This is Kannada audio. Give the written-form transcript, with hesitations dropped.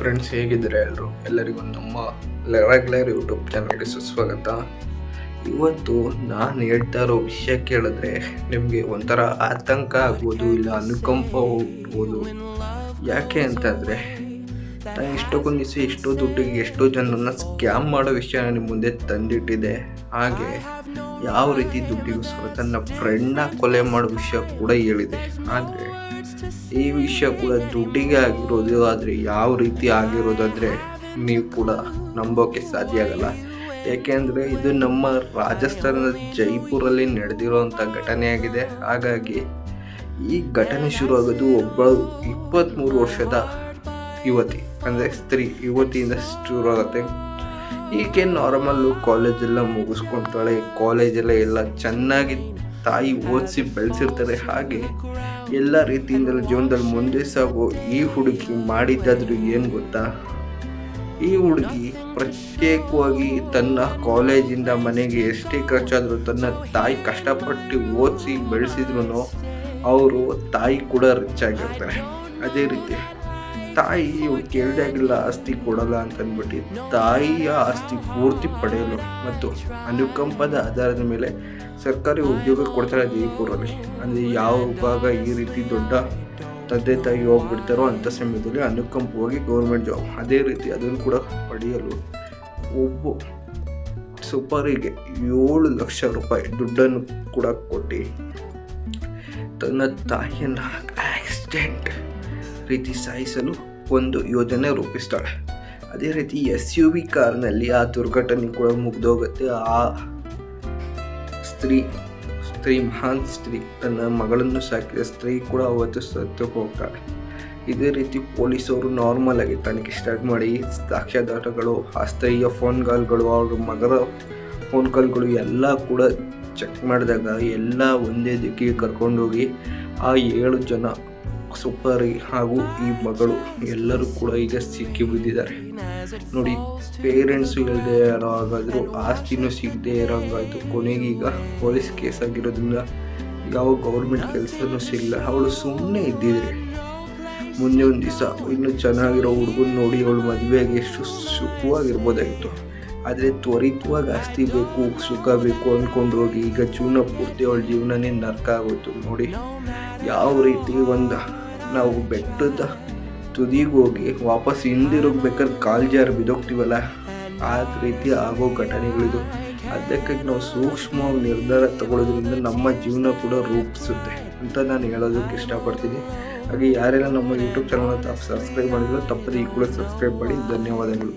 ಫ್ರೆಂಡ್ಸ್, ಹೇಗಿದ್ದಾರೆ ಎಲ್ಲರಿಗೂ ನಮ್ಮ ರೆಗ್ಯುಲರ್ ಯೂಟ್ಯೂಬ್ ಚಾನಲ್ಗೆ ಸುಸ್ವಾಗತ. ಇವತ್ತು ನಾನು ಹೇಳ್ತಾ ಇರೋ ವಿಷಯ ಕೇಳಿದ್ರೆ ನಿಮಗೆ ಒಂಥರ ಆತಂಕ ಆಗ್ಬೋದು, ಇಲ್ಲ ಅನುಕಂಪ ಹೋಗ್ಬೋದು. ಯಾಕೆ ಅಂತಂದರೆ, ನಾನು ಎಷ್ಟೊಂದು ದಿವಸ ಎಷ್ಟೋ ದುಡ್ಡಿಗೆ ಎಷ್ಟೋ ಜನರನ್ನ ಸ್ಕ್ಯಾಮ್ ಮಾಡೋ ವಿಷಯ ನಿಮ್ಮ ಮುಂದೆ ತಂದಿಟ್ಟಿದೆ. ಹಾಗೆ ಯಾವ ರೀತಿ ದುಡ್ಡಿಗೋಸ್ಕರ ತನ್ನ ಫ್ರೆಂಡ್ನ ಕೊಲೆ ಮಾಡೋ ವಿಷಯ ಕೂಡ ಹೇಳಿದೆ. ಆದರೆ ಈ ವಿಷಯ ಕೂಡ ದುಡ್ಡಿಗೆ ಆಗಿರೋದು. ಆದರೆ ಯಾವ ರೀತಿ ಆಗಿರೋದಂದರೆ ನೀವು ಕೂಡ ನಂಬೋಕ್ಕೆ ಸಾಧ್ಯ ಆಗಲ್ಲ. ಯಾಕೆಂದರೆ ಇದು ನಮ್ಮ ರಾಜಸ್ಥಾನದ ಜೈಪುರಲ್ಲಿ ನಡೆದಿರೋವಂಥ ಘಟನೆಯಾಗಿದೆ. ಹಾಗಾಗಿ ಈ ಘಟನೆ ಶುರುವಾಗೋದು ಒಬ್ಬಳು 23 ವರ್ಷದ ಯುವತಿ, ಅಂದರೆ ಸ್ತ್ರೀ ಯುವತಿಯಿಂದ ಶುರುವಾಗುತ್ತೆ. ಈಕೆ ನಾರ್ಮಲ್ಲು ಕಾಲೇಜೆಲ್ಲ ಮುಗಿಸ್ಕೊಳ್ತಾಳೆ. ಕಾಲೇಜೆಲ್ಲ ಎಲ್ಲ ಚೆನ್ನಾಗಿ ತಾಯಿ ಓದಿಸಿ ಬೆಳೆಸಿರ್ತಾರೆ. ಹಾಗೆ ಎಲ್ಲ ರೀತಿಯಿಂದಲೂ ಜೀವನದಲ್ಲಿ ಮುಂದೆ ಸಾಗೋ ಈ ಹುಡುಗಿ ಮಾಡಿದ್ದಾದ್ರೂ ಏನು ಗೊತ್ತಾ, ಈ ಹುಡುಗಿ ಪ್ರತ್ಯೇಕವಾಗಿ ತನ್ನ ಕಾಲೇಜಿಂದ ಮನೆಗೆ ಎಷ್ಟೇ ಖರ್ಚಾದರೂ ತನ್ನ ತಾಯಿ ಕಷ್ಟಪಟ್ಟು ಓದಿಸಿ ಬೆಳೆಸಿದ್ರು ಅವರು ತಾಯಿ ಕೂಡ ರಿಚ್ ಆಗಿರ್ತಾರೆ. ಅದೇ ರೀತಿ ತಾಯಿ ಇವ್ರು ಕೇಳಿದಾಗಿಲ್ಲ ಆಸ್ತಿ ಕೊಡಲ್ಲ ಅಂತಂದ್ಬಿಟ್ಟು ತಾಯಿಯ ಆಸ್ತಿ ಪೂರ್ತಿ ಪಡೆಯಲು ಮತ್ತು ಅನುಕಂಪದ ಆಧಾರದ ಮೇಲೆ ಸರ್ಕಾರಿ ಉದ್ಯೋಗ ಕೊಡ್ತಾರೆ ಜೈಪುರಲ್ಲಿ. ಅಂದರೆ ಯಾವಾಗ ಈ ರೀತಿ ದೊಡ್ಡ ತಂದೆ ತಾಯಿ ಹೋಗ್ಬಿಡ್ತಾರೋ ಅಂಥ ಸಮಯದಲ್ಲಿ ಅನುಕಂಪವಾಗಿ ಗೌರ್ಮೆಂಟ್ ಜಾಬ್, ಅದೇ ರೀತಿ ಅದನ್ನು ಕೂಡ ಪಡೆಯಲು ಒಬ್ಬ ಸೂಪರಿಗೆ 7 ಲಕ್ಷ ರೂಪಾಯಿ ದುಡ್ಡನ್ನು ಕೂಡ ಕೊಟ್ಟು ತನ್ನ ತಾಯಿಯನ್ನು ಆಕ್ಸಿಡೆಂಟ್ ರೀತಿ ಸಾಯಿಸಲು ಒಂದು ಯೋಜನೆ ರೂಪಿಸ್ತಾಳೆ. ಅದೇ ರೀತಿ SUV ಕಾರ್ನಲ್ಲಿ ಆ ದುರ್ಘಟನೆ ಕೂಡ ಮುಗ್ದೋಗುತ್ತೆ. ಆ ಮಹಾನ್ ಸ್ತ್ರೀ, ತನ್ನ ಮಗಳನ್ನು ಸಾಕಿದ ಸ್ತ್ರೀ ಕೂಡ ಅವತ್ತು ಸತ್ತು ಹೋಗ್ತಾಳೆ. ಇದೇ ರೀತಿ ಪೊಲೀಸವರು ನಾರ್ಮಲ್ ಆಗಿ ತನಿಖೆ ಸ್ಟಾರ್ಟ್ ಮಾಡಿ ಸಾಕ್ಷ್ಯಾಧಾರಗಳು, ಆ ಸ್ತ್ರೀಯ ಫೋನ್ ಕಾಲ್ಗಳು, ಅವ್ರ ಮಗನ ಫೋನ್ ಕಾಲ್ಗಳು ಎಲ್ಲ ಕೂಡ ಚೆಕ್ ಮಾಡಿದಾಗ ಎಲ್ಲ ಒಂದೇ ದಿಕ್ಕಿಗೆ ಕರ್ಕೊಂಡೋಗಿ ಆ 7 ಜನ ಸೂಪರಿ ಹಾಗೂ ಈ ಮಗಳು ಎಲ್ಲರೂ ಕೂಡ ಈಗ ಸಿಕ್ಕಿ ಬಿದ್ದಿದ್ದಾರೆ. ನೋಡಿ, ಪೇರೆಂಟ್ಸು ಇಲ್ಲದೆ ಯಾರೋ ಆಗಾದರೂ ಆಸ್ತಿನೂ ಸಿಗದೆ ಇರೋಂಗಾಯ್ತು. ಕೊನೆಗೀಗ ಪೊಲೀಸ್ ಕೇಸ್ ಆಗಿರೋದ್ರಿಂದ ಯಾವ ಗೌರ್ಮೆಂಟ್ ಕೆಲಸನೂ ಸಿಗಲ್ಲ. ಅವಳು ಸುಮ್ಮನೆ ಇದ್ದಿದ್ರೆ ಮುಂದೆ ಒಂದು ದಿವಸ ಇನ್ನೂ ಚೆನ್ನಾಗಿರೋ ಹುಡುಗನ ನೋಡಿ ಅವಳು ಮದುವೆಯಾಗಿ ಎಷ್ಟು ಸುಖವಾಗಿರ್ಬೋದಾಗಿತ್ತು. ಆದರೆ ತ್ವರಿತವಾಗಿ ಆಸ್ತಿ ಬೇಕು, ಸುಖ ಬೇಕು ಅಂದ್ಕೊಂಡು ಹೋಗಿ ಈಗ ಜೀವನ ಪೂರ್ತಿ ಅವಳ ಜೀವನನೇ ನರ್ಕ ಆಗೋಯ್ತು. ನೋಡಿ ಯಾವ ರೀತಿ ನಾವು ಬೆಟ್ಟದ ತುದಿಗೆ ಹೋಗಿ ವಾಪಸ್ ಹಿಂದಿರುಗ್ಬೇಕಾದ್ರೆ ಕಾಲು ಜಾರಿ ಬಿದ್ದೋಗ್ತೀವಲ್ಲ, ಆ ರೀತಿ ಆಗೋ ಘಟನೆಗಳಿದು. ಅದಕ್ಕಾಗಿ ನಾವು ಸೂಕ್ಷ್ಮವಾಗಿ ನಿರ್ಧಾರ ತಗೊಳ್ಳೋದ್ರಿಂದ ನಮ್ಮ ಜೀವನ ಕೂಡ ರೂಪಿಸುತ್ತೆ ಅಂತ ನಾನು ಹೇಳೋದಕ್ಕೆ ಇಷ್ಟಪಡ್ತೀನಿ. ಹಾಗೆ ಯಾರೆಲ್ಲ ನಮ್ಮ ಯೂಟ್ಯೂಬ್ ಚಾನಲ್ನ ಸಬ್ಸ್ಕ್ರೈಬ್ ಮಾಡಿದ್ರು ತಪ್ಪದೆ ಈ ಕೂಡ ಸಬ್ಸ್ಕ್ರೈಬ್ ಮಾಡಿ. ಧನ್ಯವಾದಗಳು.